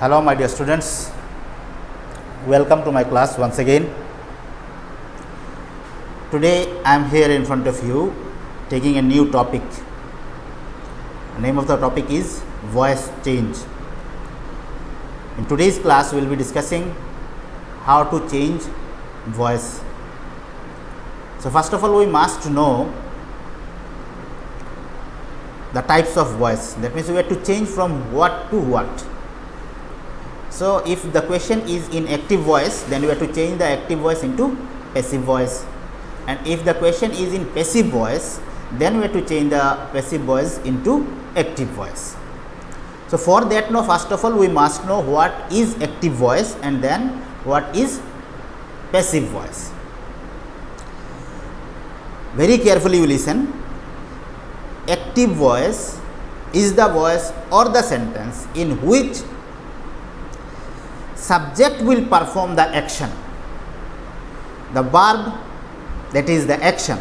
Hello my dear students, welcome to my class once again. Today I am here in front of you taking a new topic. The name of the topic is voice change. In today's class we will be discussing how to change voice. So first of all we must know the types of voice. That means we have to change from what to what. So if the question is in active voice, then we have to change the active voice into passive voice, and if the question is in passive voice, then we have to change the passive voice into active voice. So for that, now first of all we must know what is active voice and then what is passive voice. Very carefully you listen. Active voice is the voice or the sentence in which subject will perform the action. The verb, that is the action.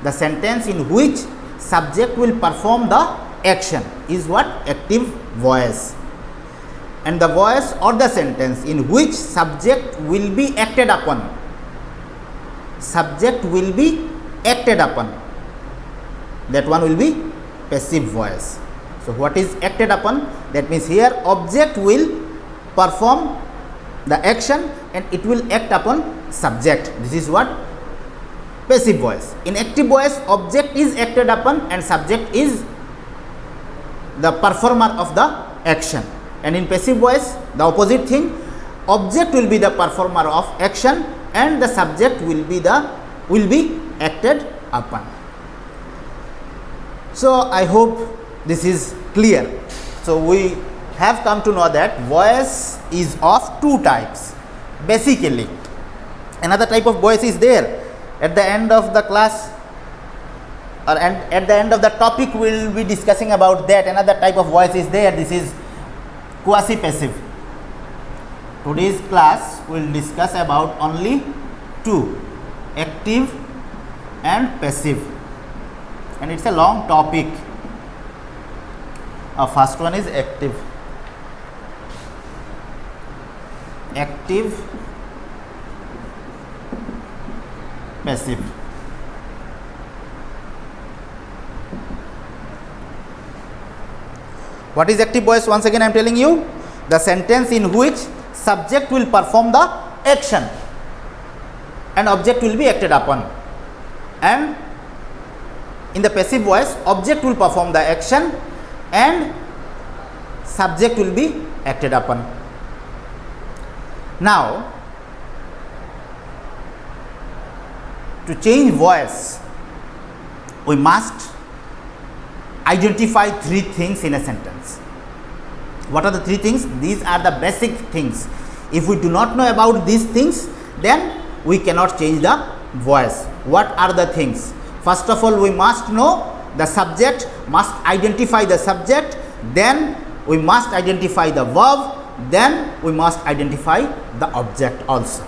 The sentence in which subject will perform the action is what? Active voice. And the voice or the sentence in which subject will be acted upon. Subject will be acted upon. That one will be passive voice. So what is acted upon? That means here object will perform the action and it will act upon subject. This is what? Passive voice. In active voice, object is acted upon and subject is the performer of the action. And in passive voice, the opposite thing, object will be the performer of action and the subject will be acted upon. So I hope this is clear. So we have come to know that voice is of two types. Basically, another type of voice is there. At the end of the class or at the end of the topic we will be discussing about that. Another type of voice is there. This is quasi-passive. Today's class will discuss about only two, active and passive, and it's a long topic. First one is active. Active, passive. What is active voice? Once again I am telling you, the sentence in which subject will perform the action and object will be acted upon. And in the passive voice, object will perform the action and subject will be acted upon. Now, to change voice, we must identify three things in a sentence. What are the three things? These are the basic things. If we do not know about these things, then we cannot change the voice. What are the things? First of all, we must know the subject, must identify the subject, then we must identify the verb, then we must identify the object also.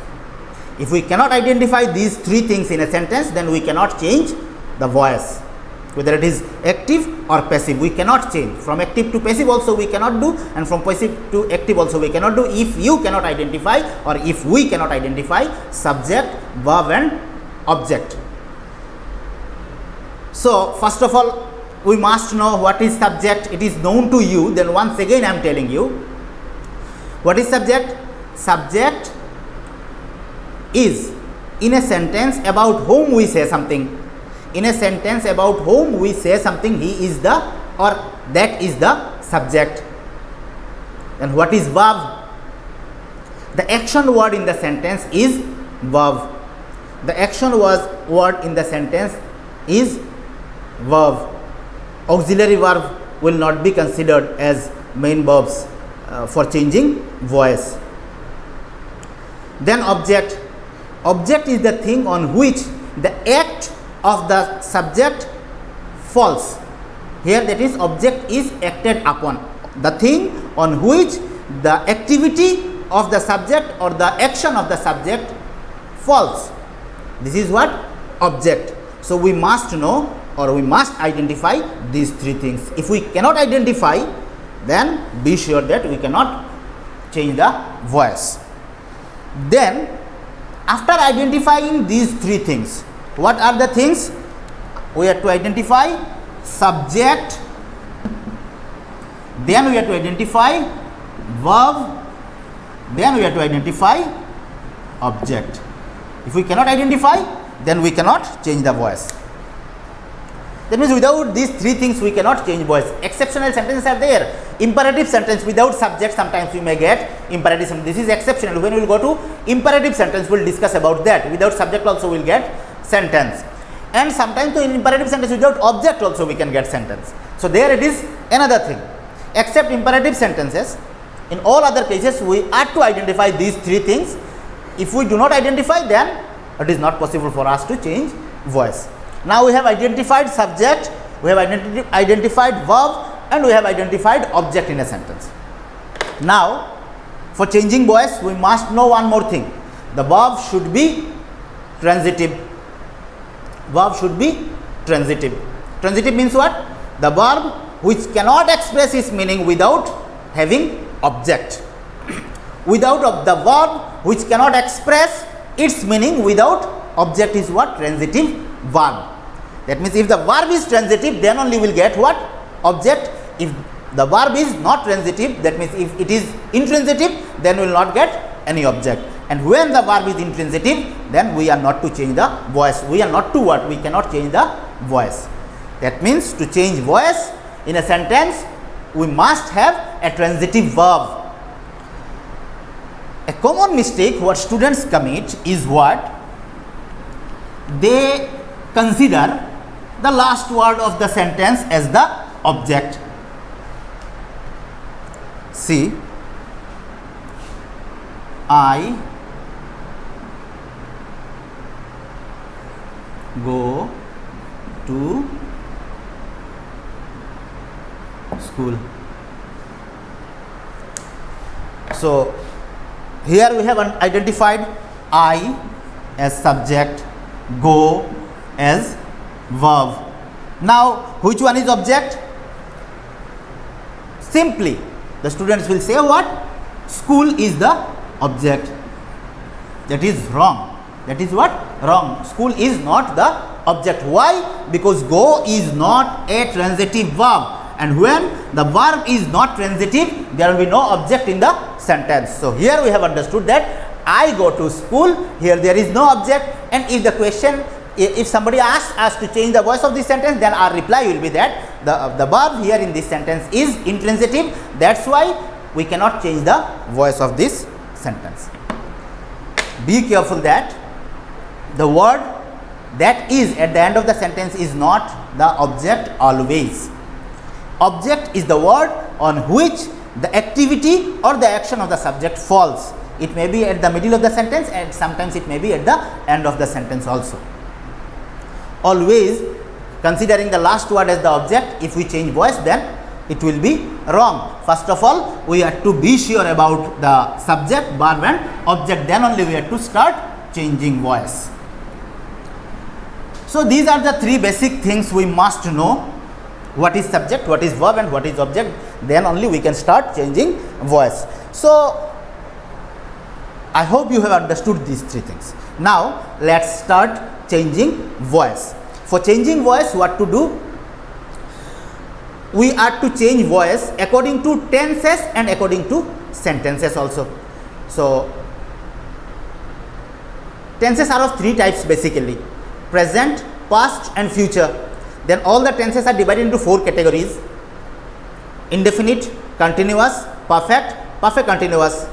If we cannot identify these three things in a sentence, then we cannot change the voice. Whether it is active or passive, we cannot change. From active to passive also we cannot do, and from passive to active also we cannot do if you cannot identify or if we cannot identify subject, verb and object. So first of all we must know what is subject. It is known to you. Then once again I am telling you, what is subject? Subject is in a sentence about whom we say something. In a sentence about whom we say something, he is the or that is the subject. And what is verb? The action word in the sentence is verb. The action word in the sentence is verb. Auxiliary verb will not be considered as main verbs for changing voice. Then object. Object is the thing on which the act of the subject falls. Here that is object is acted upon. The thing on which the activity of the subject or the action of the subject falls. This is what? Object. So we must know or we must identify these three things. If we cannot identify, then be sure that we cannot change the voice. Then after identifying these three things, what are the things? We have to identify subject, then we have to identify verb, then we have to identify object. If we cannot identify, then we cannot change the voice. That means without these three things we cannot change voice. Exceptional sentences are there. Imperative sentence without subject, sometimes we may get imperative sentence. This is exceptional. When we will go to imperative sentence, we will discuss about that. Without subject also we will get sentence. And sometimes in imperative sentence without object also we can get sentence. So there it is another thing. Except imperative sentences, in all other cases we are to identify these three things. If we do not identify, then it is not possible for us to change voice. Now we have identified subject, we have identified verb, and we have identified object in a sentence. Now for changing voice we must know one more thing. The verb should be transitive. Verb should be transitive. Transitive means what? The verb which cannot express its meaning without having object. Without the verb which cannot express its meaning without object is what? Transitive verb. That means if the verb is transitive, then only we will get what? Object. If the verb is not transitive, that means if it is intransitive, then we will not get any object. And when the verb is intransitive, then we are not to change the voice. We are not to what? We cannot change the voice. That means to change voice in a sentence, we must have a transitive verb. A common mistake what students commit is what? They consider the last word of the sentence as the object. See, I go to school. So here we have identified I as subject, go as verb. Now which one is object? Simply the students will say what? School is the object. That is wrong. That is what? Wrong. School is not the object. Why? Because go is not a transitive verb, and when the verb is not transitive, there will be no object in the sentence. So here we have understood that I go to school, here there is no object, and if the question, if somebody asks us to change the voice of this sentence, then our reply will be that the verb here in this sentence is intransitive. That's why we cannot change the voice of this sentence. Be careful that the word that is at the end of the sentence is not the object always. Object is the word on which the activity or the action of the subject falls. It may be at the middle of the sentence, and sometimes it may be at the end of the sentence also. Always considering the last word as the object, if we change voice, then it will be wrong. First of all, we have to be sure about the subject, verb and object, then only we have to start changing voice. So these are the three basic things we must know: what is subject, what is verb and what is object. Then only we can start changing voice. So I hope you have understood these three things. Now let's start changing voice. For changing voice, what to do? We are to change voice according to tenses and according to sentences also. So tenses are of three types basically: present, past and future. Then all the tenses are divided into four categories: indefinite, continuous, perfect, perfect continuous.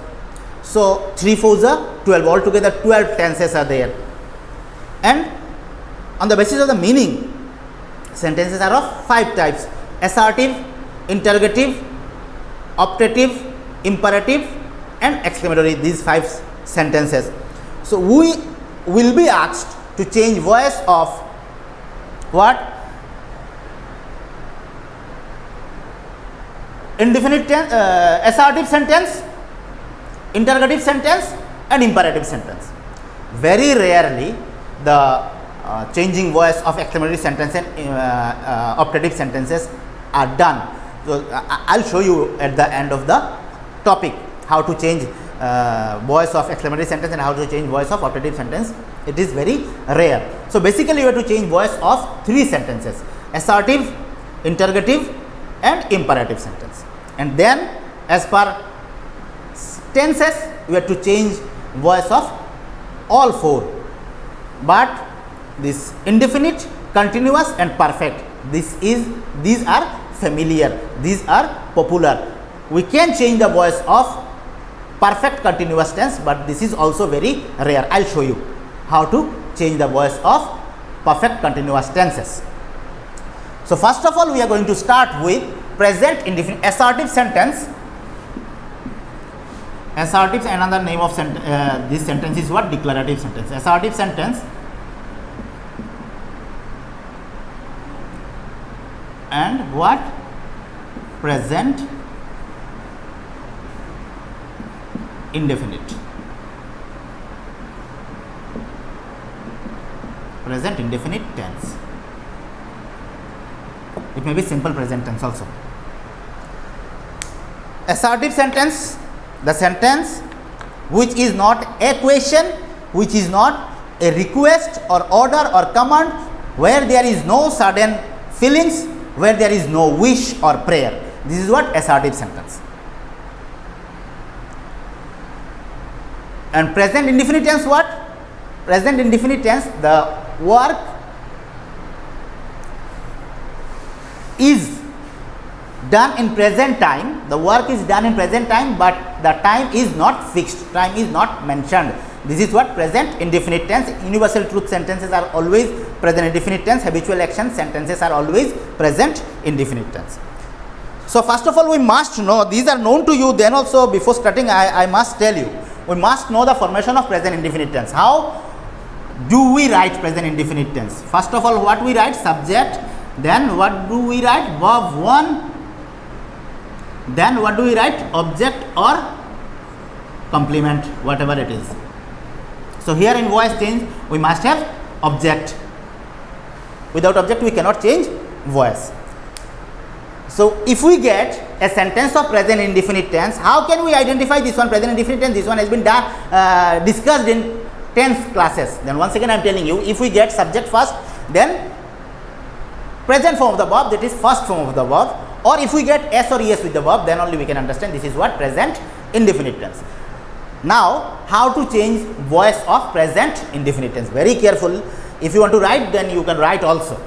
So 3 4s are 12, altogether 12 tenses are there. And on the basis of the meaning, sentences are of 5 types: assertive, interrogative, optative, imperative and exclamatory. These 5 sentences. So we will be asked to change voice of what? Indefinite assertive sentence, interrogative sentence and imperative sentence. Very rarely the changing voice of exclamatory sentence and optative sentences are done. So I'll show you at the end of the topic how to change voice of exclamatory sentence and how to change voice of optative sentence. It is very rare. So basically you have to change voice of 3 sentences: assertive, interrogative and imperative sentence. And then as per tenses you have to change voice of all 4. But this indefinite, continuous and perfect, these are familiar, these are popular. We can change the voice of perfect continuous tense, but this is also very rare. I will show you how to change the voice of perfect continuous tenses. So first of all we are going to start with present indefinite. Assertive sentence. Assertive, another name of this sentence is what? Declarative sentence. Assertive sentence and what? Present indefinite. Present indefinite tense. It may be simple present tense also. Assertive sentence, the sentence which is not a question, which is not a request or order or command, where there is no sudden feelings, where there is no wish or prayer. This is what assertive sentence. And present indefinite tense, what? Present indefinite tense, the work is done in present time. The work is done in present time, but the time is not fixed, time is not mentioned. This is what present indefinite tense. Universal truth sentences are always present indefinite tense. Habitual action sentences are always present indefinite tense. So first of all we must know, these are known to you, then also before starting I must tell you, we must know the formation of present indefinite tense. How do we write present indefinite tense? First of all, what we write? Subject. Then what do we write? Verb 1. Then what do we write? Object or complement, whatever it is. So here in voice change we must have object. Without object we cannot change voice. So if we get a sentence of present indefinite tense, how can we identify this one present indefinite tense? This one has been done discussed in tense classes. Then once again I am telling you, if we get subject first, then present form of the verb, that is first form of the verb, or if we get s or es with the verb, then only we can understand this is what? Present indefinite tense. Now how to change voice of present indefinite tense? Very careful. If you want to write, then you can write also.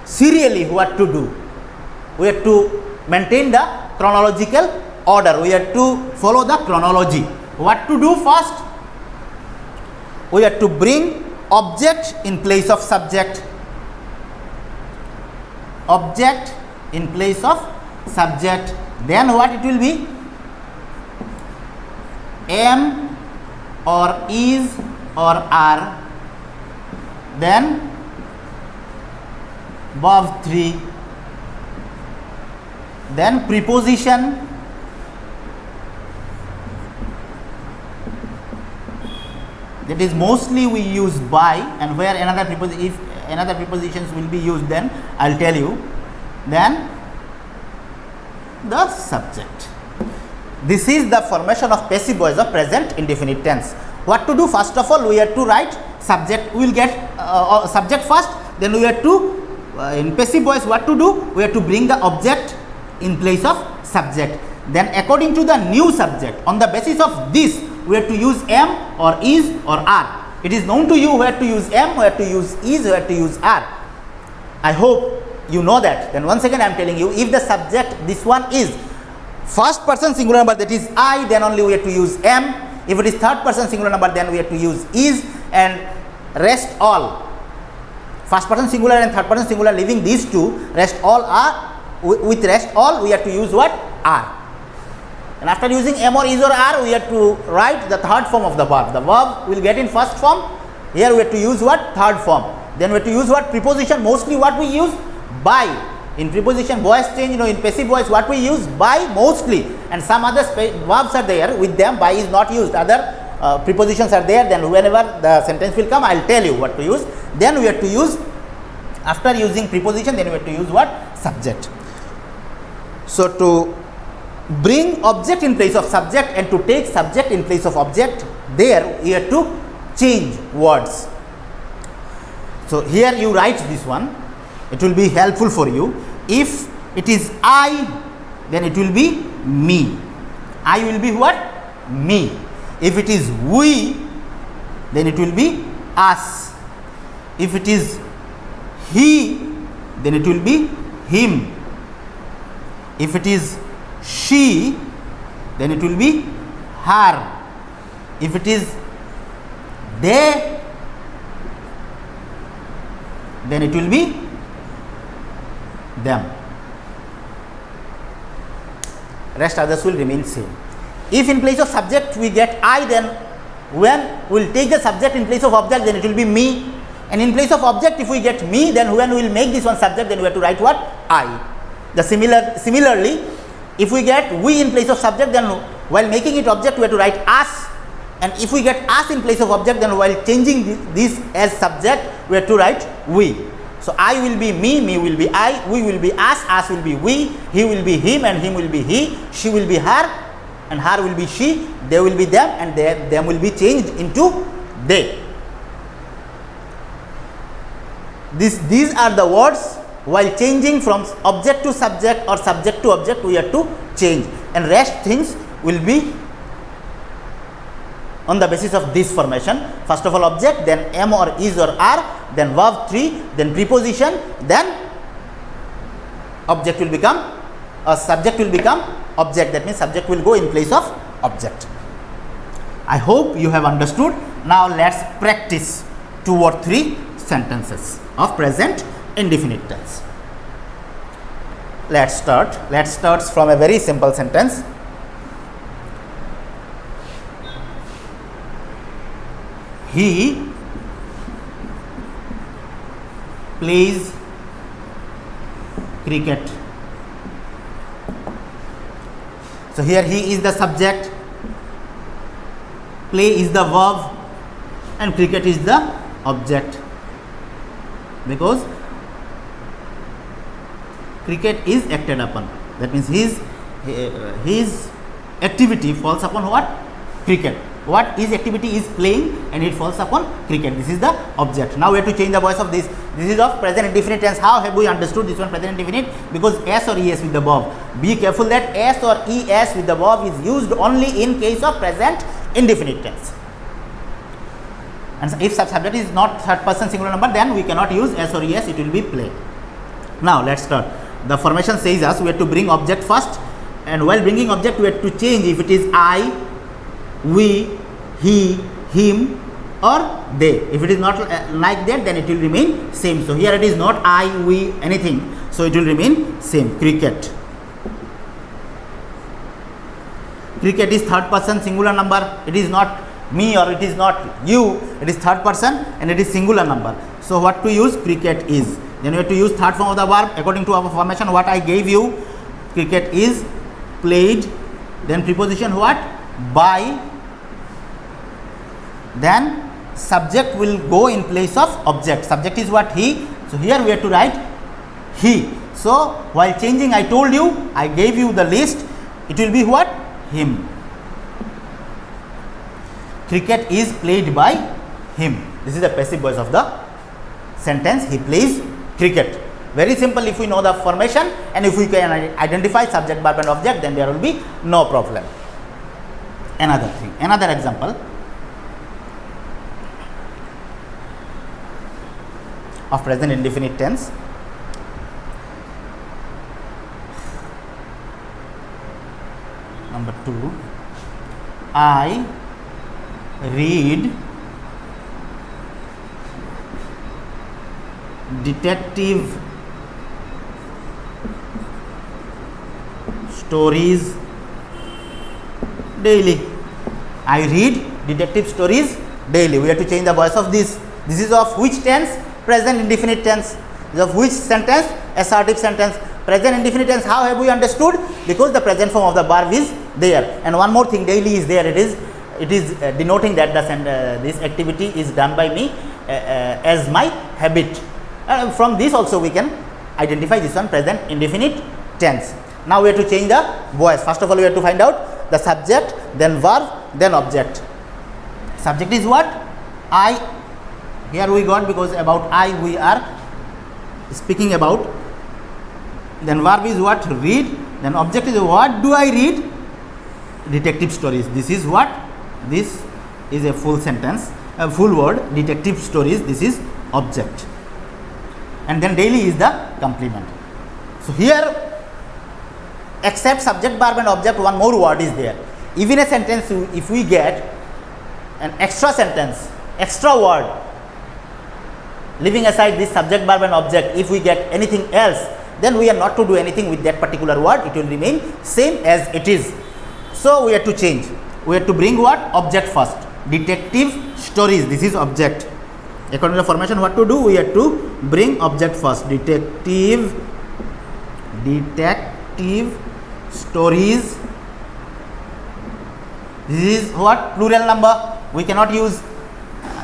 Serially, what to do? We have to maintain the chronological order. We have to follow the chronology. What to do first? We have to bring object in place of subject. Object in place of subject. Then what it will be? Am or is or are. Then verb 3. Then preposition. That is mostly we use by, and where another preposition, if another prepositions will be used, then I will tell you. Then the subject. This is the formation of passive voice of present indefinite tense. What to do? First of all, we have to write subject. We will get subject first. Then we have to in passive voice, what to do? We have to bring the object in place of subject. Then according to the new subject, on the basis of this, we have to use am or is or are. It is known to you where to use am, where to use is, where to use are. I hope you know that. Then once again I am telling you, if the subject, this one is first person singular number, that is I, then only we have to use am. If it is third person singular number, then we have to use is, and rest all. First person singular and third person singular, leaving these two, rest all are, with rest all we have to use what? Are. And after using am or is or are, we have to write the third form of the verb. The verb will get in first form. Here we have to use what? Third form. Then we have to use what? Preposition. Mostly what we use? By. In preposition, voice change, in passive voice, what we use? By mostly. And some other verbs are there, with them by is not used. Other prepositions are there. Then whenever the sentence will come, I will tell you what to use. Then we have to use, after using preposition, then we have to use what? Subject. So to bring object in place of subject and to take subject in place of object, there you have to change words. So here you write this one, it will be helpful for you. If it is I, then it will be me. I will be what? Me. If it is we, then it will be us. If it is he, then it will be him. If it is she, then it will be her. If it is they, then it will be them. Rest others will remain same. If in place of subject we get I, then when we will take the subject in place of object, then it will be me. And in place of object, if we get me, then when we will make this one subject, then we have to write what? I. Similarly, if we get we in place of subject, then while making it object, we have to write us. And if we get us in place of object, then while changing this as subject, we have to write we. So I will be me, me will be I, we will be us will be we, he will be him, and him will be he, she will be her, and her will be she, they will be them, and them will be changed into they. These are the words. While changing from object to subject or subject to object, we have to change, and rest things will be on the basis of this formation. First of all object, then am or is or are, then verb 3, then preposition, then object will become subject will become object. That means subject will go in place of object. I hope you have understood. Now let's practice 2 or 3 sentences of present indefinite tense. Let's start from a very simple sentence. He plays cricket. So here he is the subject, play is the verb, and cricket is the object, because cricket is acted upon. That means his activity falls upon what? Cricket. What his activity is playing, and it falls upon cricket. This is the object. Now we have to change the voice of this. This is of present indefinite tense. How have we understood this one present indefinite? Because s or es with the verb. Be careful that s or es with the verb is used only in case of present indefinite tense. And if subject is not third person singular number, then we cannot use s or es, it will be play. Now let's start. The formation says us we have to bring object first, and while bringing object we have to change if it is I, we, he, him, or they. If it is not like that, then it will remain same. So here it is not I, we, anything, so it will remain same. Cricket. Cricket is third person singular number. It is not me or it is not you. It is third person and it is singular number. So what to use? Cricket is. Then you have to use third form of the verb according to our formation what I gave you. Cricket is played. Then preposition what? By. Then subject will go in place of object. Subject is what? He. So here we have to write he. So while changing, I told you, I gave you the list. It will be what? Him. Cricket is played by him. This is the passive voice of the sentence. He plays cricket. Very simple if we know the formation, and if we can identify subject, verb and object, then there will be no problem. Another thing, another example of present indefinite tense. Number 2, I read detective stories daily. I read detective stories daily. We have to change the voice of this. This is of which tense? Present indefinite tense. This is of which sentence? Assertive sentence. Present indefinite tense, how have we understood? Because the present form of the verb is there. And one more thing, daily is there. It is denoting that this activity is done by me as my habit. From this also we can identify this one present indefinite tense. Now we have to change the voice. First of all, we have to find out the subject, then verb, then object. Subject is what? I. Here we got, because about I we are speaking about. Then verb is what? Read. Then object is what do I read? Detective stories. This is what? This is a full sentence, a full word. Detective stories. This is object. And then daily is the complement. So here, except subject, verb and object, one more word is there. Even a sentence, if we get an extra sentence, extra word, leaving aside this subject, verb and object, if we get anything else, then we are not to do anything with that particular word. It will remain same as it is. So we have to change. We have to bring what? Object first. Detective stories. This is object. According to the formation, what to do? We have to bring object first. Detective stories. This is what? Plural number. We cannot use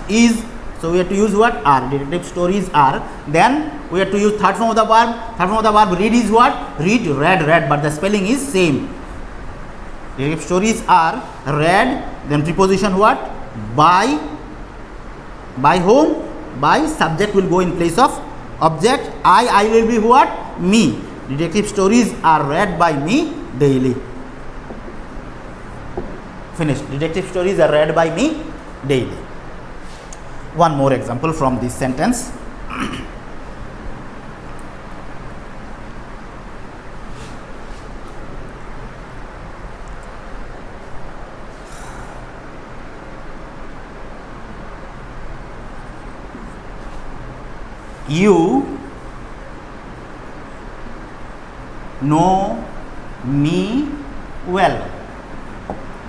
is. So we have to use what? Are. Detective stories are. Then we have to use third form of the verb. Third form of the verb, read is what? Read, read, but the spelling is same. Detective stories are read. Then preposition what? By. By whom? By. Subject will go in place of object. I will be what? Me. Detective stories are read by me daily. Finished. Detective stories are read by me daily. One more example from this sentence. You know me well.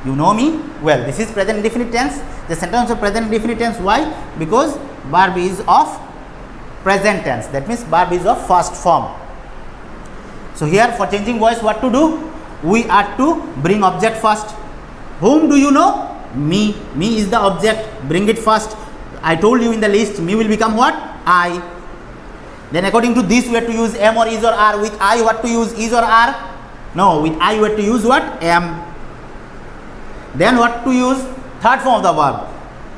You know me well. This is present indefinite tense. The sentence of present indefinite tense. Why? Because verb is of present tense. That means verb is of first form. So here, for changing voice, what to do? We are to bring object first. Whom do you know? Me. Me is the object. Bring it first. I told you in the list, me will become what? I. Then according to this, we have to use am or is or are. With I, what to use? Is or are? No, with I, we have to use what? Am. Then what to use? Third form of the verb.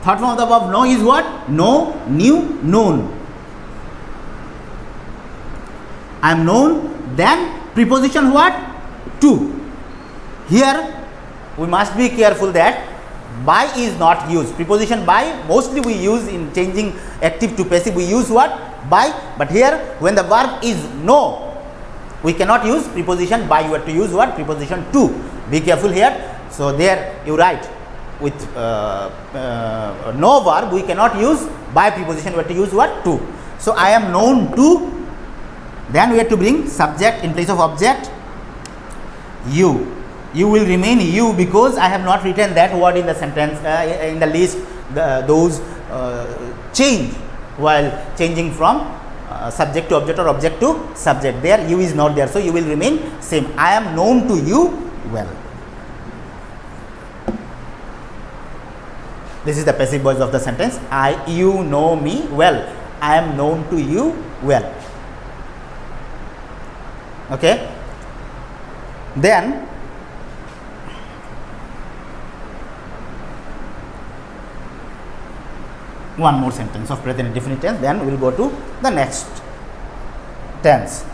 Third form of the verb know is what? Know, knew, known. I am known. Then preposition what? To. Here we must be careful that by is not used. Preposition by mostly we use in changing active to passive. We use what? By. But here when the verb is know, we cannot use preposition by. You have to use what? Preposition to. Be careful here. So there you write with no verb we cannot use by preposition. We have to use what? To. So I am known to. Then we have to bring subject in place of object. You. You will remain you because I have not written that word in the sentence in the list. Those change while changing from subject to object or object to subject. There you is not there, so you will remain same. I am known to you well. This is the passive voice of the sentence. You know me well. I am known to you well. Okay. Then one more sentence of present indefinite tense. Then we will go to the next tense.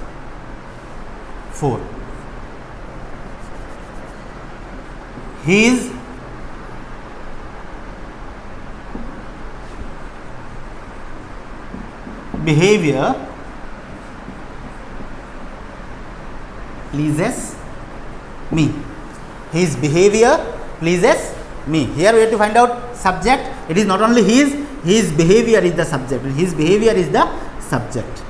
4. His behavior pleases me. His behavior pleases me. Here we have to find out subject. It is not only his behavior is the subject. His behavior is the subject.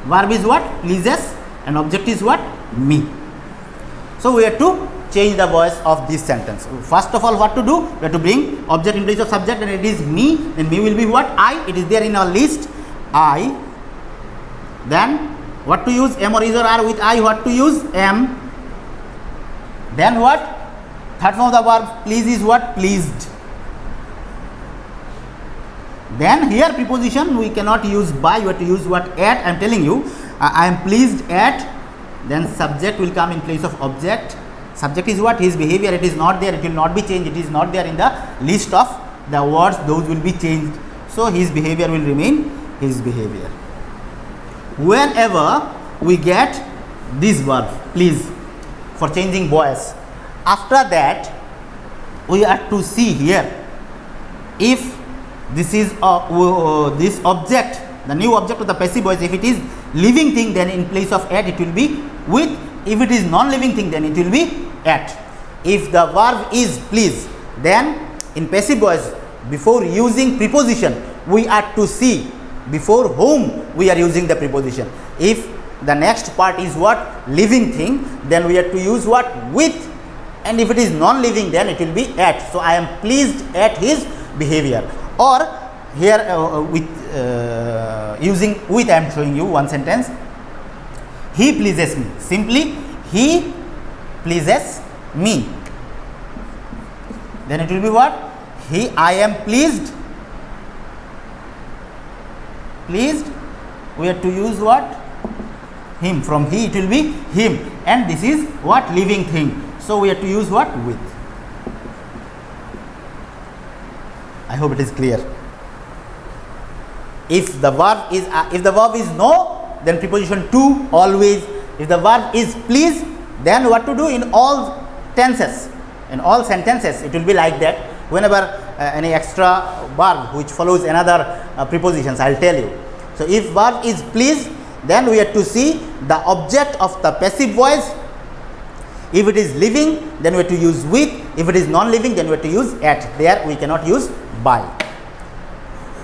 Verb is what? Pleases, and object is what? Me. So we have to change the voice of this sentence. First of all, what to do? We have to bring object in place of subject, and it is me. Then me will be what? I. It is there in our list. I. Then what to use? Am or is or are. With I, what to use? Am. Then what? Third form of the verb please is what? Pleased. Then here preposition we cannot use by. You have to use what? At. I am telling you, I am pleased at then subject will come in place of object. Subject is what? His behavior. It is not there, it will not be changed, it is not there in the list of the words, those will be changed. So his behavior will remain his behavior. Whenever we get this verb, please, for changing voice, after that we are to see here if this is this object, the new object of the passive voice, if it is living thing, then in place of at it will be with. If it is non-living thing, then it will be at. If the verb is please, then in passive voice, before using preposition, we are to see before whom we are using the preposition. If the next part is what? Living thing, then we have to use what? With. And if it is non-living, then it will be at. So I am pleased at his behavior. Or here with using with, I am showing you one sentence. He pleases me. Simply, he pleases me. Then it will be what? I am pleased. Pleased. We have to use what? Him. From he it will be him. And this is what? Living thing. So we have to use what? With. I hope it is clear. If the verb is no, then preposition to always. If the verb is please, then what to do in all tenses, in all sentences, it will be like that. Whenever any extra verb which follows another prepositions, I will tell you. So if verb is please, then we have to see the object of the passive voice. If it is living, then we have to use with. If it is non-living, then we have to use at. There we cannot use by.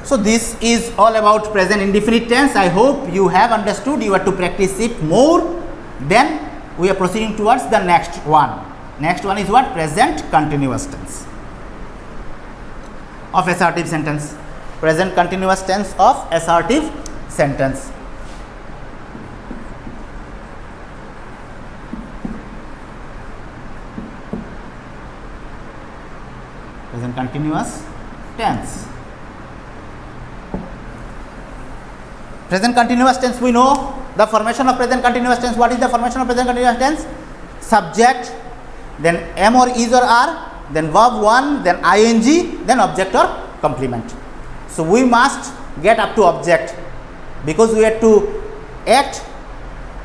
So this is all about present indefinite tense. I hope you have understood. You have to practice it more. Then we are proceeding towards the next one. Next one is what? Present continuous tense of assertive sentence. Present continuous tense of assertive sentence. Present continuous tense. Present continuous tense, we know the formation of present continuous tense. What is the formation of present continuous tense? Subject, then am or is or are, then verb 1, then ing, then object or complement. So we must get up to object, because we have to act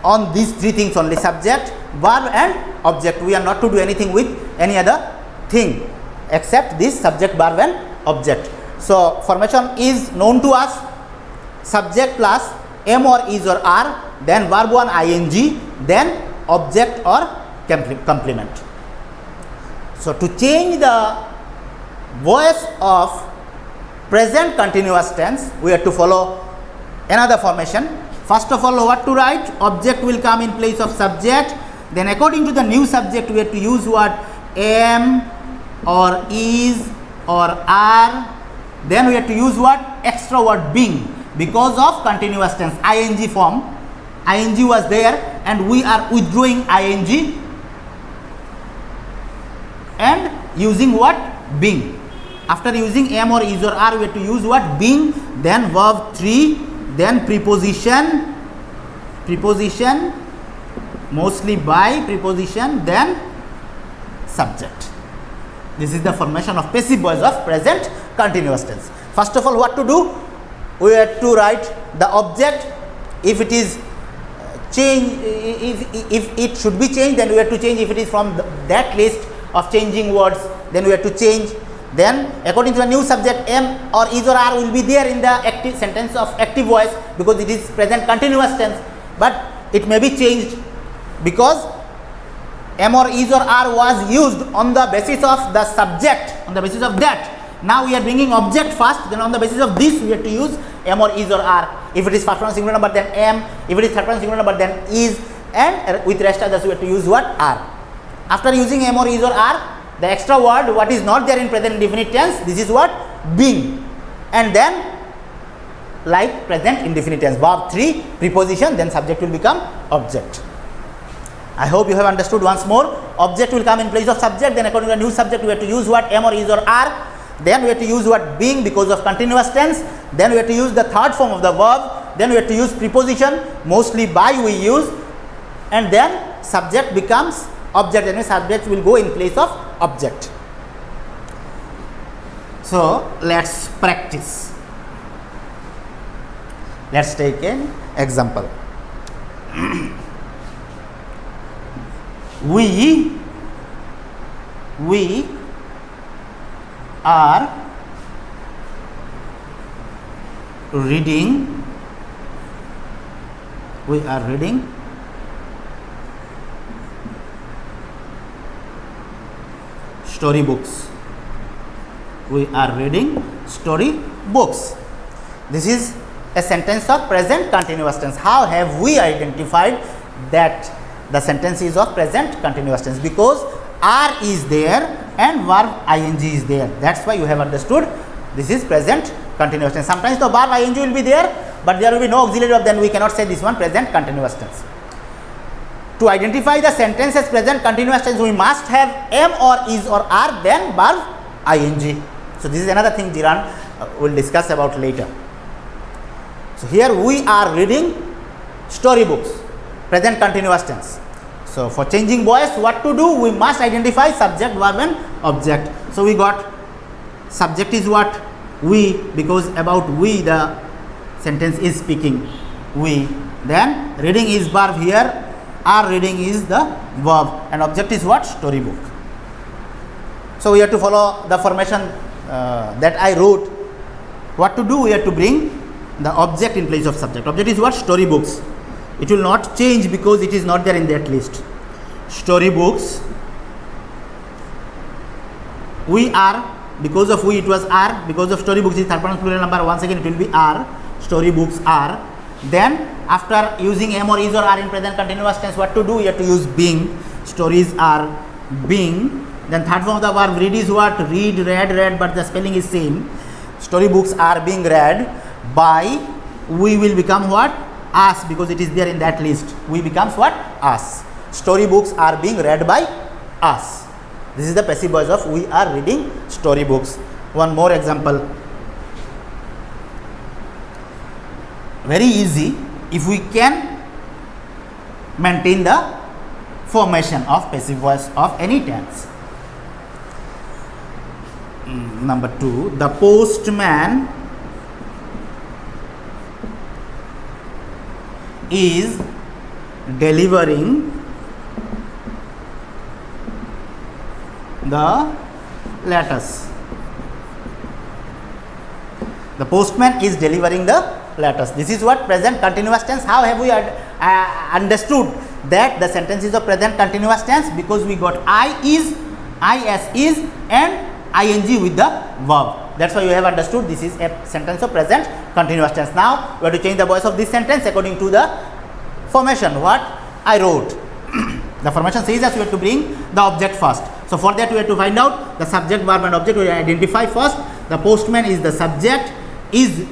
on these three things only: subject, verb and object. We are not to do anything with any other thing except this subject, verb and object. So formation is known to us: subject plus am or is or are, then verb 1 ing, then object or complement. So to change the voice of present continuous tense, we have to follow another formation. First of all, what to write? Object will come in place of subject. Then according to the new subject, we have to use what? Am or is or are. Then we have to use what? Extra word being. Because of continuous tense, ing form, ing was there and we are withdrawing ing and using what? Being. After using am or is or are, we have to use what? Being, then verb 3, then preposition, mostly by preposition, then subject. This is the formation of passive voice of present continuous tense. First of all, what to do? We have to write the object. If it is change, if it should be changed, then we have to change. If it is from that list of changing words, then we have to change. Then according to the new subject, am or is or are will be there in the active sentence of active voice, because it is present continuous tense, but it may be changed because am or is or are was used on the basis of the subject, on the basis of that. Now we are bringing object first, then on the basis of this we have to use am or is or are. If it is first person singular number, then am. If it is third person singular number, then is. And with rest others we have to use what? Are. After using am or is or are, the extra word what is not there in present indefinite tense, this is what? Being. And then like present indefinite tense, verb 3, preposition, then subject will become object. I hope you have understood. Once more, object will come in place of subject, then according to the new subject we have to use what? Am or is or are. Then we have to use what? Being, because of continuous tense. Then we have to use the third form of the verb. Then we have to use preposition, mostly by we use. and then subject becomes object, and subject will go in place of object. So let's practice. Let's take an example. We are reading storybooks. We are reading story books. This is a sentence of present continuous tense. How have we identified that the sentence is of present continuous tense? Because are is there and verb ing is there. That's why you have understood this is present continuous tense. Sometimes the verb ing will be there, but there will be no auxiliary verb, then we cannot say this one present continuous tense. To identify the sentence as present continuous tense, we must have am or is or are, then verb ing. So this is another thing Jiran will discuss about later. So here we are reading storybooks, present continuous tense. So for changing voice, what to do? We must identify subject, verb and object. So we got subject is what? We, because about we the sentence is speaking. We. Then reading is verb here. Are reading is the verb, and object is what? Storybook. So we have to follow the formation that I wrote. What to do? We have to bring the object in place of subject. Object is what? Storybooks. It will not change because it is not there in that list. Storybooks. We are, because of we it was are, because of storybooks is third person plural number, once again it will be are. Storybooks are. Then after using am or is or are in present continuous tense, what to do? You have to use being. Stories are being. Then third form of the verb read is what? Read, read, but the spelling is same. Storybooks are being read by. We will become what? Us, because it is there in that list. We becomes what? Us. Storybooks are being read by us. This is the passive voice of we are reading storybooks. One more example. Very easy if we can maintain the formation of passive voice of any tense. Number 2, the postman is delivering the letters. The postman is delivering the letters. This is what? Present continuous tense. How have we understood that the sentence is of present continuous tense? Because we got I is, is and ing with the verb. That's why you have understood this is a sentence of present continuous tense. Now we have to change the voice of this sentence according to the formation what I wrote. The formation says that we have to bring the object first. So for that we have to find out the subject, verb and object. We identify first. The postman is the subject, is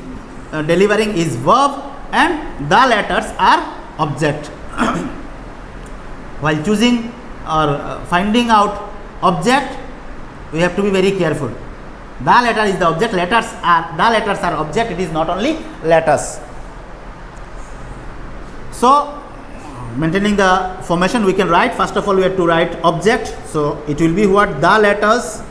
delivering is verb, and the letters are object. While choosing or finding out object, we have to be very careful. The letter is the object, the letters are object. It is not only letters. So maintaining the formation, we can write, first of all we have to write object. So it will be what? The letters.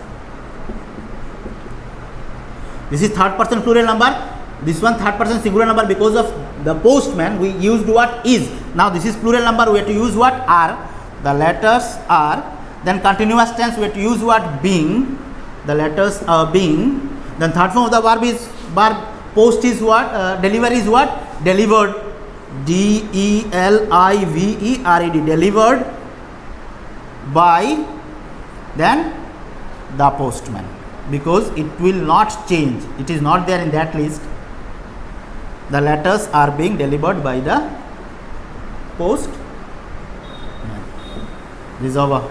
This is third person plural number. This one third person singular number. Because of the postman we used what? Is. Now this is plural number, we have to use what? Are. The letters are. Then continuous tense we have to use what? Being. The letters are being. Then third form of the verb is verb. Post is what? Deliver is what? Delivered. D-E-L-I-V-E-R-E-D. Delivered by then the postman, because it will not change. It is not there in that list. The letters are being delivered by the postman. This is over.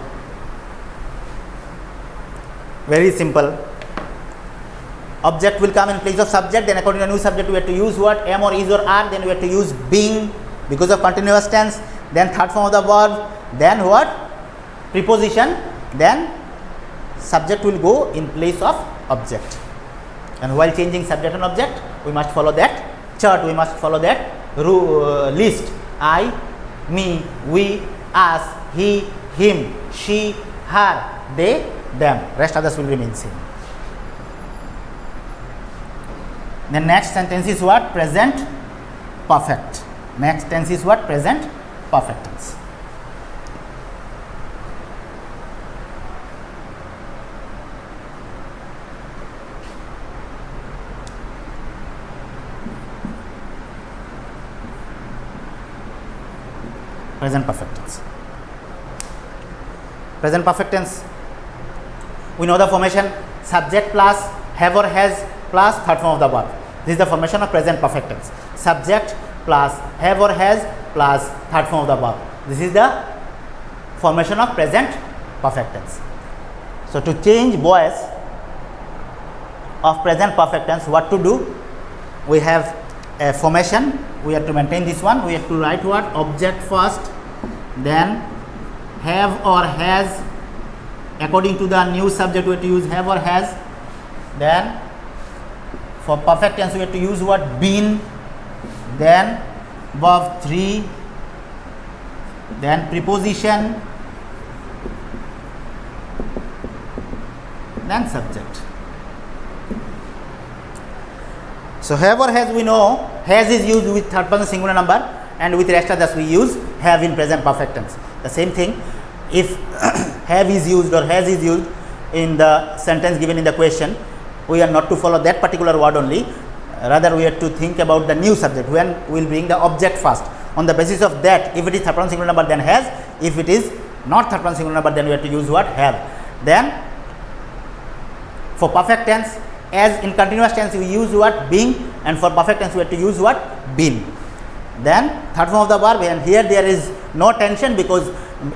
Very simple. Object will come in place of subject, then according to new subject we have to use what? Am or is or are, then we have to use being because of continuous tense, then third form of the verb, then what? Preposition, then subject will go in place of object. And while changing subject and object, we must follow that chart, we must follow that list. I, me, we, us, he, him, she, her, they, them. Rest others will remain same. The next sentence is what? Present perfect. Next tense is what? Present perfect tense. Present perfect tense. Present perfect tense. We know the formation: subject plus have or has plus third form of the verb. This is the formation of present perfect tense. Subject plus have or has plus third form of the verb. This is the formation of present perfect tense. So to change voice of present perfect tense, what to do? We have a formation. We have to maintain this one. We have to write what? Object first, then have or has. According to the new subject, we have to use have or has. Then for perfect tense, we have to use what? Been. Then verb 3. Then preposition. Then subject. So have or has, we know has is used with third person singular number, and with rest others we use have in present perfect tense. The same thing, if have is used or has is used in the sentence given in the question, we are not to follow that particular word only. Rather, we have to think about the new subject when we will bring the object first. On the basis of that, if it is third person singular number, then has. If it is not third person singular number, then we have to use what? Have. Then for perfect tense, as in continuous tense we use what? Being, and for perfect tense we have to use what? Been. Then third form of the verb, and here there is no tension, because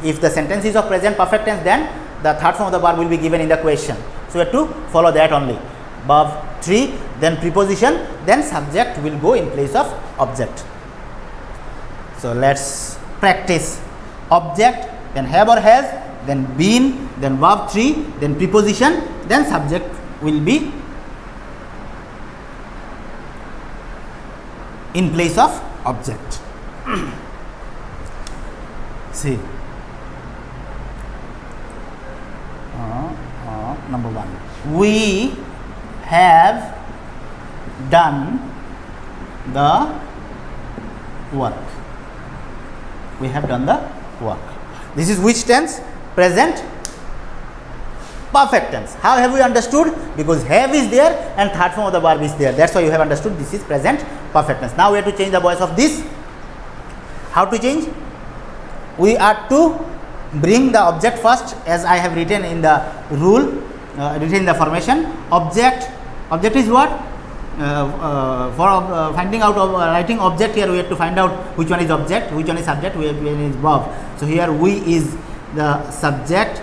if the sentence is of present perfect tense, then the third form of the verb will be given in the question. So we have to follow that only. Verb 3, then preposition, then subject will go in place of object. So let's practice. Object, then have or has, then been, then verb 3, then preposition, then subject will be in place of object. See, number 1, we have done the work. We have done the work. This is which tense? Present perfect tense. How have we understood? Because have is there and third form of the verb is there. That's why you have understood this is present perfect tense. Now we have to change the voice of this. How to change? We are to bring the object first, as I have written in the rule, written in the formation. Object is what? For finding out of writing object, here we have to find out which one is object, which one is subject, which one is verb. So here we is the subject,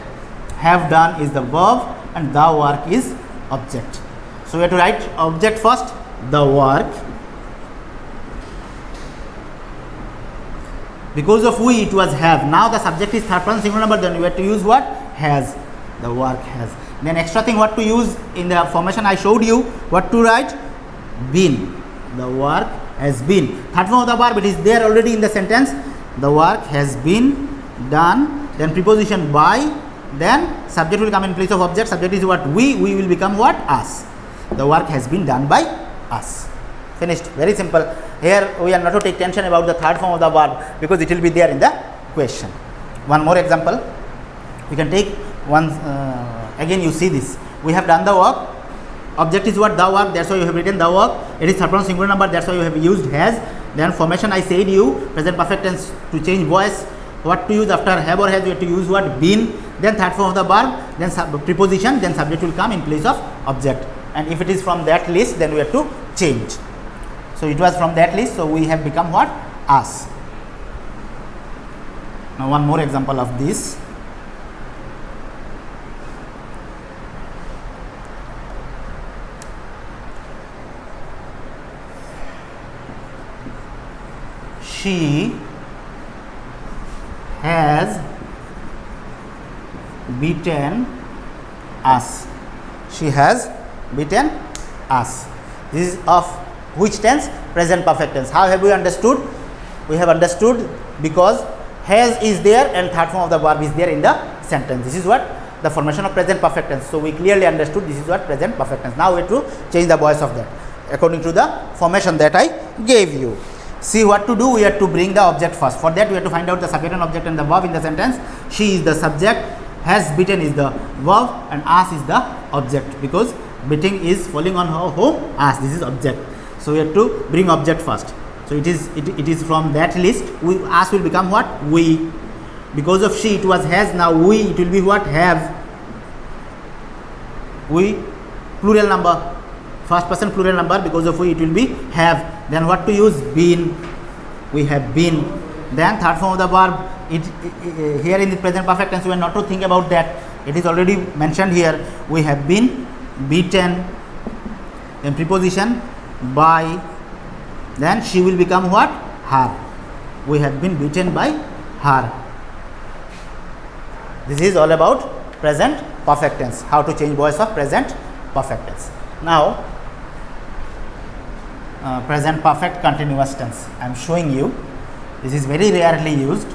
have done is the verb, and the work is object. So we have to write object first, the work. Because of we, it was have. Now the subject is third person singular number, then we have to use what? Has. The work has. Then extra thing what to use in the formation I showed you, what to write? Been. The work has been. Third form of the verb, it is there already in the sentence. The work has been done. Then preposition by. Then subject will come in place of object. Subject is what? We will become what? Us. The work has been done by us. Finished. Very simple. Here we are not to take tension about the third form of the verb, because it will be there in the question. One more example. We can take one. Again you see this. We have done the work. Object is what? The work. That's why you have written the work. It is third person singular number. That's why you have used has. Then formation I said you, present perfect tense, to change voice. What to use after have or has? You have to use what? Been. Then third form of the verb. Then preposition. Then subject will come in place of object. And if it is from that list, then we have to change. So it was from that list. So we have become what? Us. Now one more example of this. She has beaten us. She has beaten us. This is of which tense? Present perfect tense. How have we understood? We have understood because has is there and third form of the verb is there in the sentence. This is what the formation of present perfect tense. So we clearly understood this is what present perfect tense. Now we have to change the voice of that according to the formation that I gave you. See what to do. We have to bring the object first. For that we have to find out the subject and object and the verb in the sentence. She is the subject, has beaten is the verb, and us is the object, because beating is falling on her home, us, this is object. So we have to bring object first. So it is from that list. Us will become what? We. Because of she it was has, now we it will be what? Have. We, plural number, first person plural number, because of we it will be have. Then what to use? Been. We have been. Then third form of the verb, here in the present perfect tense we are not to think about that, it is already mentioned here. We have been beaten. Then preposition by, then she will become what? Her. We have been beaten by her. This is all about present perfect tense, how to change voice of present perfect tense. Now present perfect continuous tense I am showing you. This is very rarely used.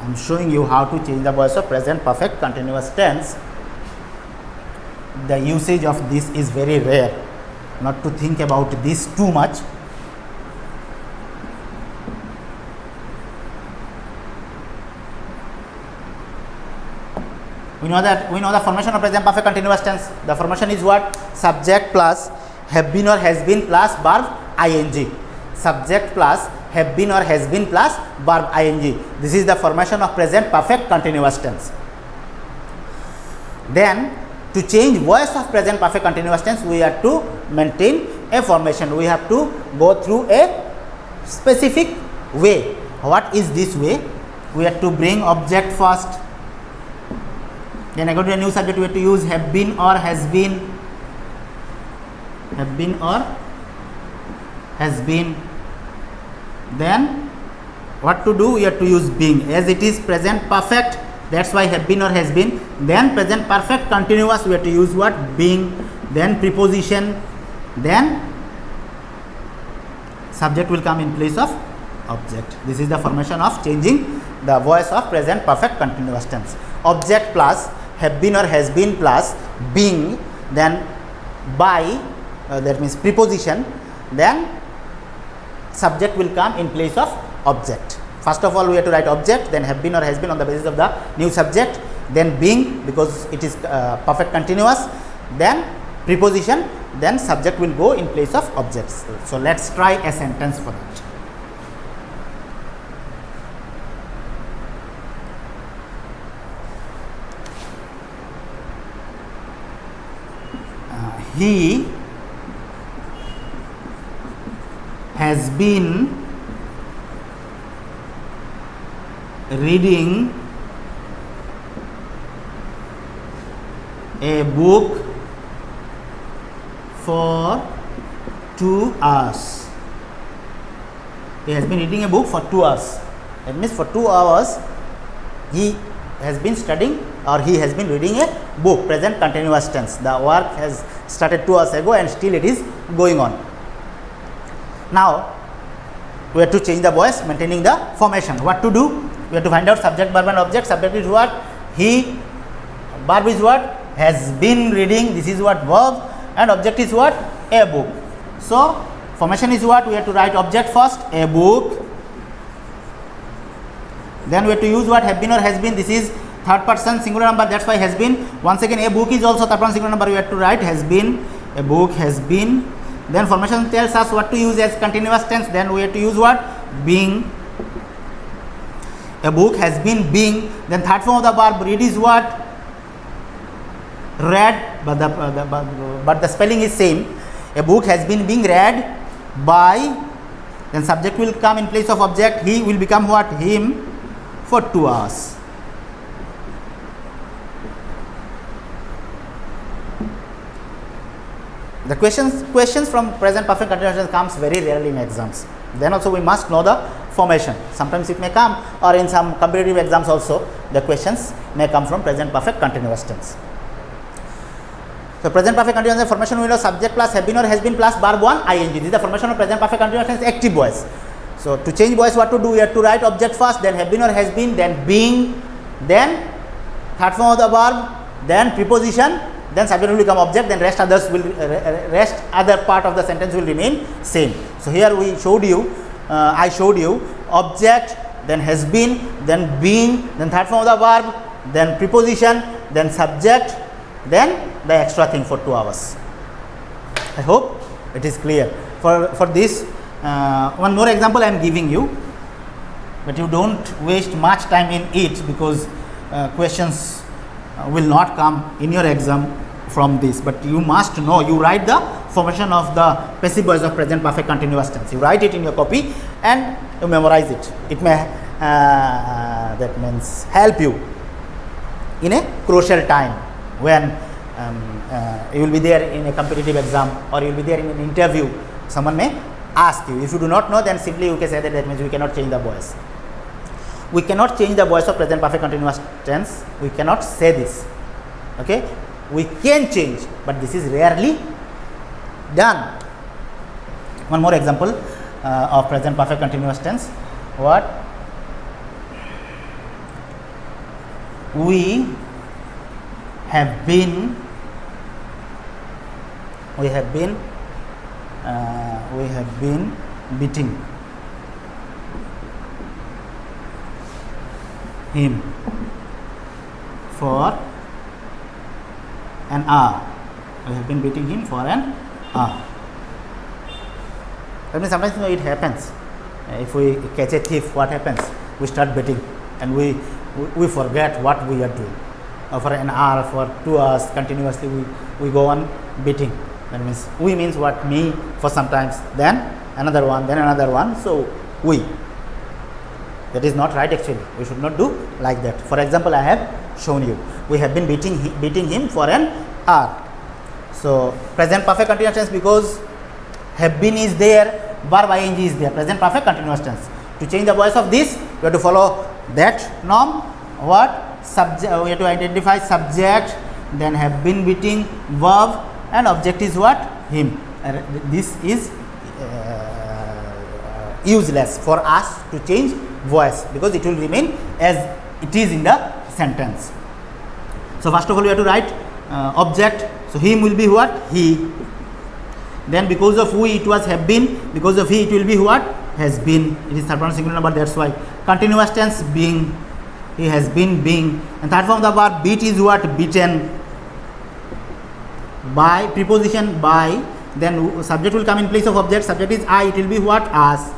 I am showing you how to change the voice of present perfect continuous tense. The usage of this is very rare, not to think about this too much. We know the formation of present perfect continuous tense. The formation is what? Subject plus have been or has been plus verb ing. Subject plus have been or has been plus verb ing. This is the formation of present perfect continuous tense. Then to change voice of present perfect continuous tense, we have to maintain a formation. We have to go through a specific way. What is this way? We have to bring object first. Then according to a new subject, we have to use have been or has been. Have been or has been. Then what to do? We have to use being. As it is present perfect, that's why have been or has been. Then present perfect continuous, we have to use what? Being. Then preposition. Then subject will come in place of object. This is the formation of changing the voice of present perfect continuous tense. Object plus have been or has been plus being, then by, that means preposition, then subject will come in place of object. First of all we have to write object, then have been or has been on the basis of the new subject, then being because it is perfect continuous, then preposition, then subject will go in place of objects. So let's try a sentence for that. He has been reading a book for 2 hours. He has been reading a book for 2 hours. That means for 2 hours he has been studying or he has been reading a book, present continuous tense. The work has started 2 hours ago and still it is going on. Now we have to change the voice maintaining the formation. What to do? We have to find out subject, verb and object. Subject is what? He. Verb is what? Has been reading. This is what? Verb. And object is what? A book. So formation is what? We have to write object first, a book. Then we have to use what? Have been or has been. This is third person singular number, that's why has been. Once again a book is also third person singular number, we have to write has been, a book has been. Then formation tells us what to use as continuous tense, then we have to use what? Being. A book has been being. Then third form of the verb read is what? Read, but the spelling is same. A book has been being read by, then subject will come in place of object, he will become what? Him, for 2 hours. The questions from present perfect continuous tense comes very rarely in exams. Then also we must know the formation. Sometimes it may come, or in some competitive exams also the questions may come from present perfect continuous tense. So present perfect continuous tense formation, we know subject plus have been or has been plus verb 1 ing. This is the formation of present perfect continuous tense active voice. So to change voice, what to do? We have to write object first, then have been or has been, then being, then third form of the verb, then preposition, then subject will become object, then rest other part of the sentence will remain same. So here we showed you, I showed you object, then has been, then being, then third form of the verb, then preposition, then subject, then the extra thing for 2 hours. I hope it is clear. For this, one more example I am giving you, but you don't waste much time in it, because questions will not come in your exam from this. But you must know, you write the formation of the passive voice of present perfect continuous tense. You write it in your copy and you memorize it. It may that means help you in a crucial time when you will be there in a competitive exam, or you will be there in an interview. Someone may ask you. If you do not know, then simply you can say that means we cannot change the voice. We cannot change the voice of present perfect continuous tense. We cannot say this. Okay? We can change, but this is rarely done. One more example of present perfect continuous tense. What? We have been beating him for an hour. We have been beating him for an hour. That means sometimes it happens. If we catch a thief, what happens? We start beating and we forget what we are doing. For an hour, for 2 hours continuously we go on beating. That means we means what? Me for sometimes, then another one, then another one. So we. That is not right actually. We should not do like that. For example, I have shown you. We have been beating him for an hour. So present perfect continuous tense, because have been is there, verb ing is there. Present perfect continuous tense. To change the voice of this, we have to follow that norm. What? Subject. We have to identify subject, then have been beating, verb, and object is what? Him. This is useless for us to change voice, because it will remain as it is in the sentence. So first of all, we have to write object. So him will be what? He. Then because of we it was have been, because of he it will be what? Has been. It is third person singular number, that's why. Continuous tense, being. He has been being. And third form of the verb beat is what? Beaten. By, preposition by, then subject will come in place of object. Subject is I, it will be what? Us.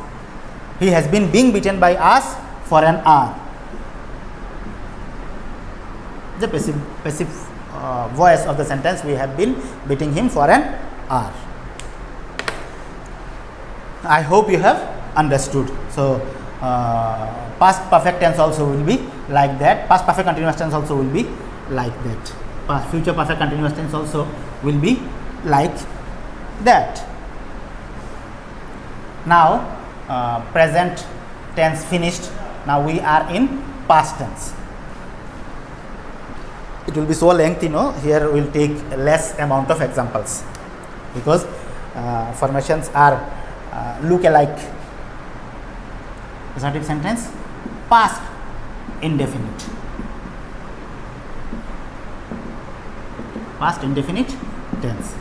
He has been being beaten by us for an hour. The passive voice of the sentence, we have been beating him for an hour. I hope you have understood. So past perfect tense also will be like that. Past perfect continuous tense also will be like that. Past future perfect continuous tense also will be like that. Now present tense finished. Now we are in past tense. It will be so lengthy, here we will take less amount of examples, because formations are look alike. Assertive sentence, past indefinite. Past indefinite tense.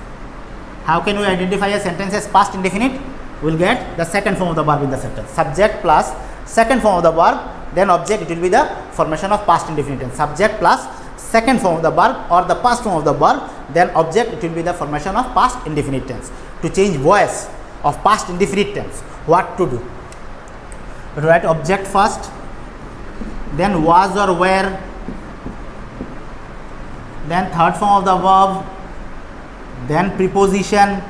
How can we identify a sentence as past indefinite? We will get the second form of the verb in the sentence. Subject plus second form of the verb, then object, it will be the formation of past indefinite tense. Subject plus second form of the verb or the past form of the verb, then object, it will be the formation of past indefinite tense. To change voice of past indefinite tense, what to do? Write object first, then was or were, then third form of the verb, then preposition,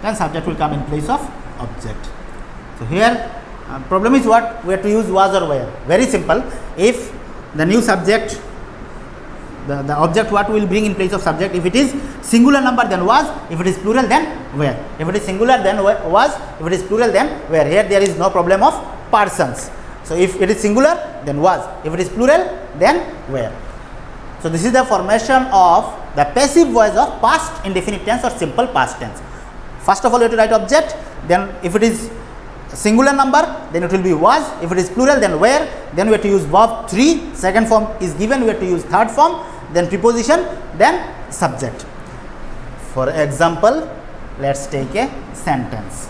then subject will come in place of object. So here problem is what? We have to use was or were. Very simple. If the new subject, the object what will bring in place of subject, if it is singular number then was, if it is plural then were. If it is singular then was, if it is plural then were. Here there is no problem of persons. So if it is singular then was, if it is plural then were. So this is the formation of the passive voice of past indefinite tense or simple past tense. First of all, you have to write object, then if it is singular number, then it will be was, if it is plural, then were, then we have to use verb 3, second form is given, we have to use third form, then preposition, then subject. For example, let's take a sentence.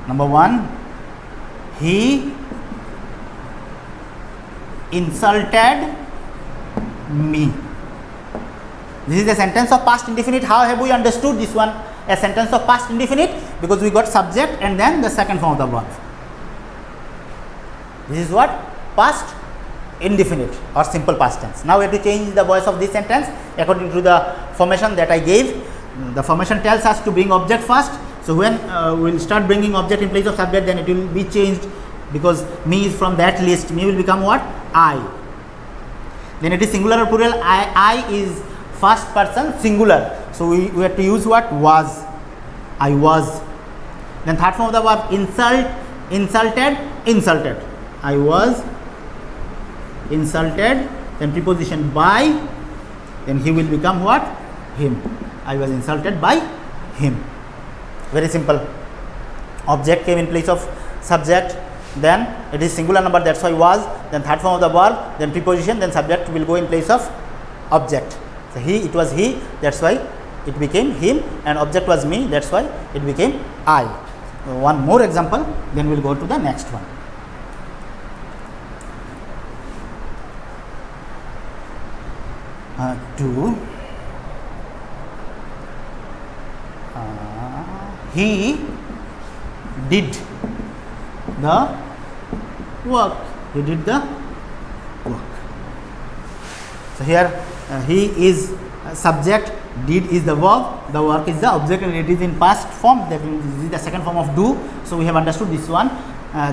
Number 1, he insulted me. This is a sentence of past indefinite. How have we understood this one? A sentence of past indefinite, because we got subject and then the second form of the verb. This is what? Past indefinite or simple past tense. Now we have to change the voice of this sentence according to the formation that I gave. The formation tells us to bring object first. So when we will start bringing object in place of subject, then it will be changed, because me is from that list. Me will become what? I. Then it is singular or plural. I is first person singular. So we have to use what? Was. I was. Then third form of the verb insult, insulted, insulted. I was insulted. Then preposition by. Then he will become what? Him. I was insulted by him. Very simple. Object came in place of subject, then it is singular number, that's why was, then third form of the verb, then preposition, then subject will go in place of object. So he, it was he, that's why it became him, and object was me, that's why it became I. One more example, then we will go to the next one. He did the work. He did the work. So here he is subject, did is the verb, the work is the object, and it is in past form. That is the second form of do. So we have understood this one.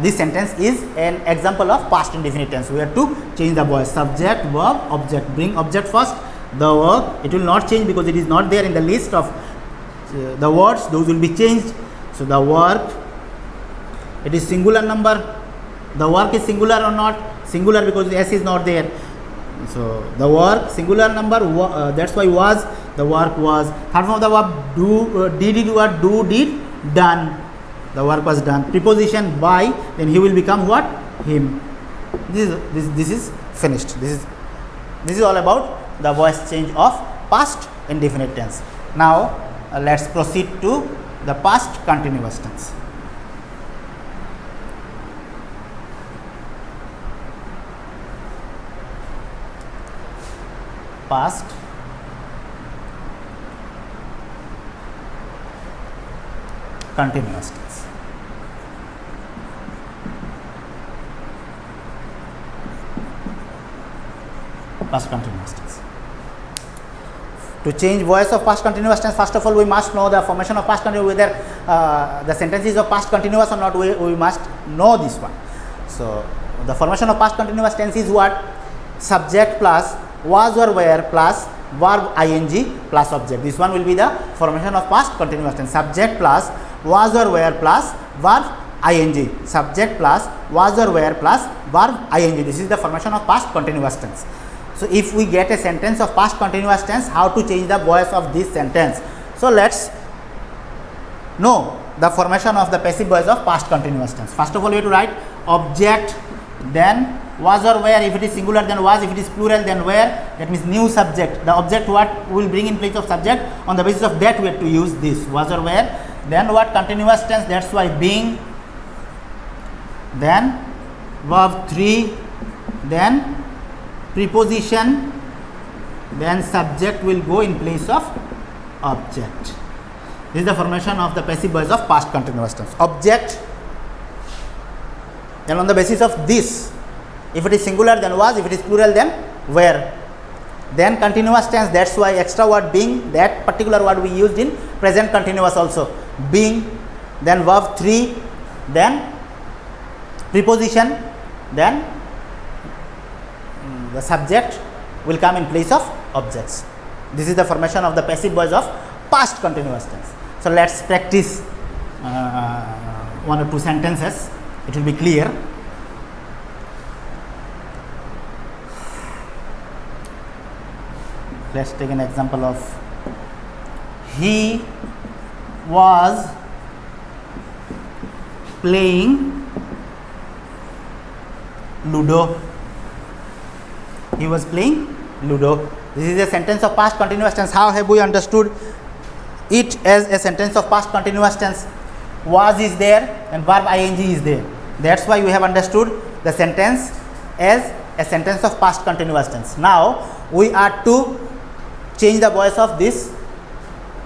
This sentence is an example of past indefinite tense. We have to change the voice. Subject, verb, object. Bring object first. The work, it will not change because it is not there in the list of the words, those will be changed. So the work, it is singular number. The work is singular or not? Singular, because S is not there. So the work, singular number, that's why was, the work was. Third form of the verb, do, did, what? Do, did, done. The work was done. Preposition by, then he will become what? Him. This is finished. This is all about the voice change of past indefinite tense. Now let's proceed to the past continuous tense. Past continuous tense. Past continuous tense. To change voice of past continuous tense, first of all we must know the formation of past continuous, whether the sentence is of past continuous or not. We must know this one. So the formation of past continuous tense is what? Subject plus was or were plus verb ing plus object. This one will be the formation of past continuous tense. Subject plus was or were plus verb ing. Subject plus was or were plus verb ing. This is the formation of past continuous tense. So if we get a sentence of past continuous tense, how to change the voice of this sentence? So let's know the formation of the passive voice of past continuous tense. First of all, we have to write object, then was or were. If it is singular, then was. If it is plural, then were. That means new subject. The object what we will bring in place of subject. On the basis of that, we have to use this was or were. Then what? Continuous tense. That's why being. Then verb 3. Then preposition, then subject will go in place of object. This is the formation of the passive voice of past continuous tense. Object, then on the basis of this, if it is singular then was, if it is plural then were. Then continuous tense, that's why extra word being, that particular word we used in present continuous also. Being, then verb 3, then preposition, then the subject will come in place of objects. This is the formation of the passive voice of past continuous tense. So let's practice one or two sentences. It will be clear. Let's take an example of he was playing Ludo. He was playing Ludo. This is a sentence of past continuous tense. How have we understood it as a sentence of past continuous tense? Was is there and verb ing is there. That's why we have understood the sentence as a sentence of past continuous tense. Now we are to change the voice of this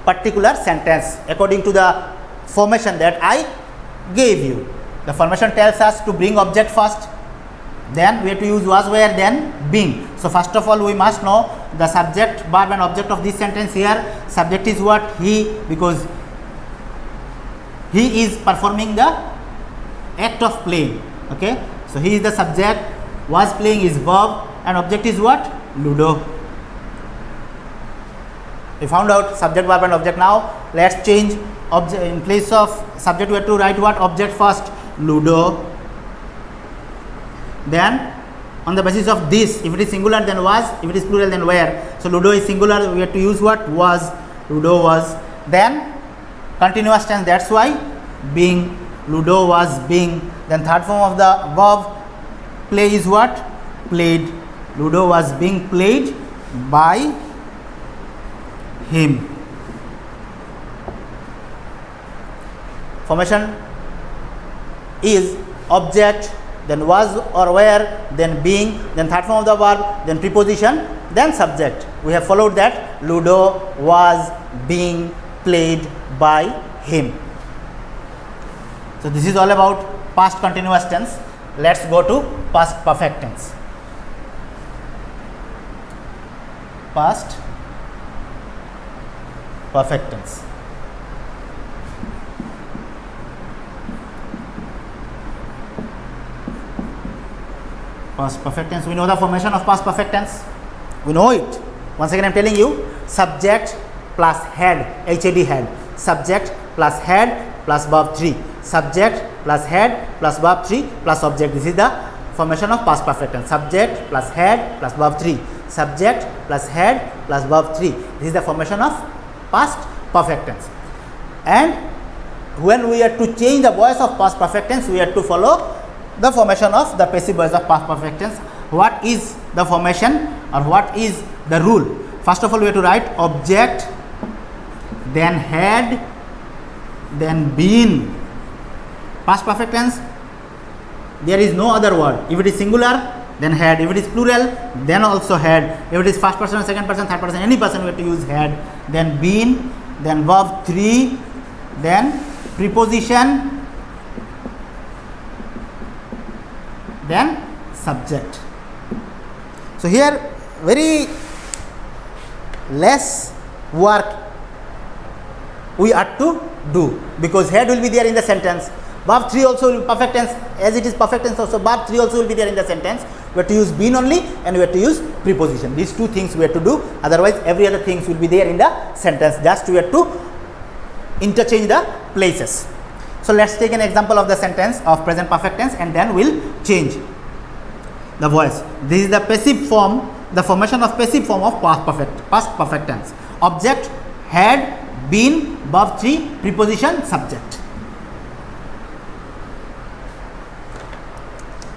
particular sentence according to the formation that I gave you. The formation tells us to bring object first, then we have to use was, where, then being. So first of all we must know the subject, verb and object of this sentence. Here subject is what? He, because he is performing the act of playing. Okay, so he is the subject, was playing is verb, and object is what? Ludo. We found out subject, verb and object. Now let's change object. In place of subject we have to write what? Object first, Ludo. Then on the basis of this, if it is singular then was, if it is plural then were. So Ludo is singular, we have to use what? Was. Ludo was. Then continuous tense, that's why being. Ludo was being. Then third form of the verb play is what? Played. Ludo was being played by him. Formation is object, then was or were, then being, then third form of the verb, then preposition, then subject. We have followed that. Ludo was being played by him. So this is all about past continuous tense. Let's go to past perfect tense. Past perfect tense. Past perfect tense, we know the formation of past perfect tense. We know it. Once again I am telling you, subject plus head, HAD head. Subject plus head plus verb 3. Subject plus head plus verb 3 plus object. This is the formation of past perfect tense. Subject plus head plus verb 3. Subject plus head plus verb 3. This is the formation of past perfect tense. And when we are to change the voice of past perfect tense, we have to follow the formation of the passive voice of past perfect tense. What is the formation or what is the rule? First of all we have to write object, then had, then been. Past perfect tense, there is no other word. If it is singular, then had. If it is plural, then also had. If it is first person, second person, third person, any person, we have to use had. Then been, then verb 3, then preposition, then subject. So here very less work we are to do, because head will be there in the sentence. Verb 3 also will be perfect tense, as it is perfect tense also verb 3 also will be there in the sentence. We have to use been only and we have to use preposition. These two things we have to do, otherwise every other things will be there in the sentence. Just we have to interchange the places. So let's take an example of the sentence of present perfect tense and then we'll change the voice. This is the passive form, the formation of passive form of past perfect tense. Object, had, been, verb 3, preposition, subject.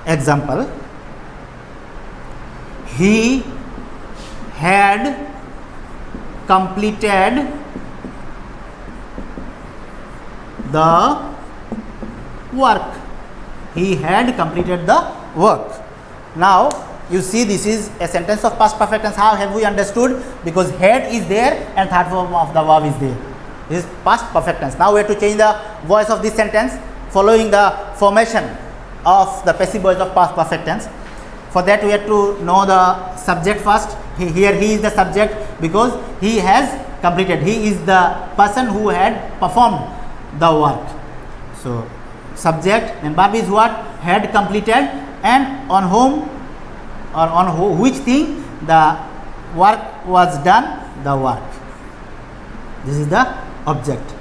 Example: he had completed the work. He had completed the work. Now you see, this is a sentence of past perfect tense. How have we understood? Because had is there and third form of the verb is there. This is past perfect tense. Now we have to change the voice of this sentence following the formation of the passive voice of past perfect tense. For that we have to know the subject first. Here he is the subject because he has completed. He is the person who had performed the work. So subject, and verb is what? Had completed, and on whom or on which thing the work was done, the work. This is the object.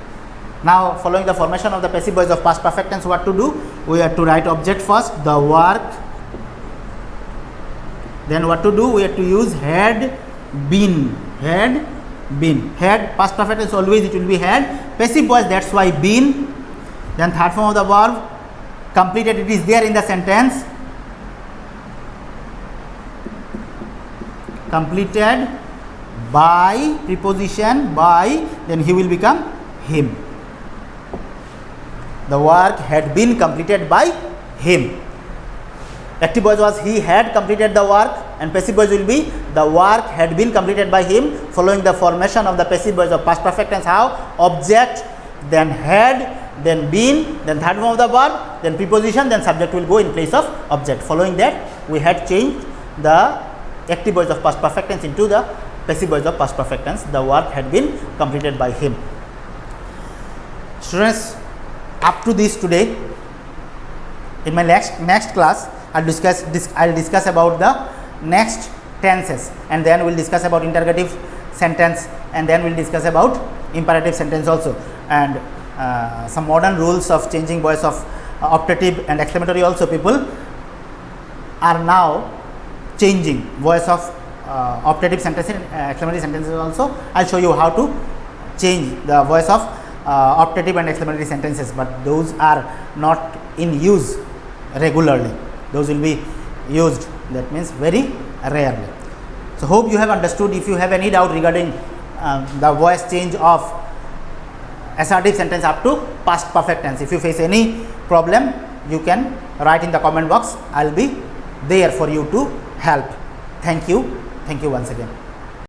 Now following the formation of the passive voice of past perfect tense, what to do? We have to write object first, the work. Then what to do? We have to use had been. Had been. Had past perfect tense always it will be had. Passive voice, that's why been. Then third form of the verb completed, it is there in the sentence. Completed by preposition by, then he will become him. The work had been completed by him. Active voice was he had completed the work, and passive voice will be the work had been completed by him, following the formation of the passive voice of past perfect tense. How? Object, then had, then been, then third form of the verb, then preposition, then subject will go in place of object. Following that, we had changed the active voice of past perfect tense into the passive voice of past perfect tense. The work had been completed by him. Students, up to this today, in my next class, I'll discuss about the next tenses, and then we'll discuss about interrogative sentence, and then we'll discuss about imperative sentence also, and some modern rules of changing voice of optative and exclamatory also. People are now changing voice of optative sentences and exclamatory sentences also. I'll show you how to change the voice of optative and exclamatory sentences, but those are not in use regularly. Those will be used, that means very rarely. So hope you have understood. If you have any doubt regarding the voice change of assertive sentence up to past perfect tense, if you face any problem, you can write in the comment box. I'll be there for you to help. Thank you once again.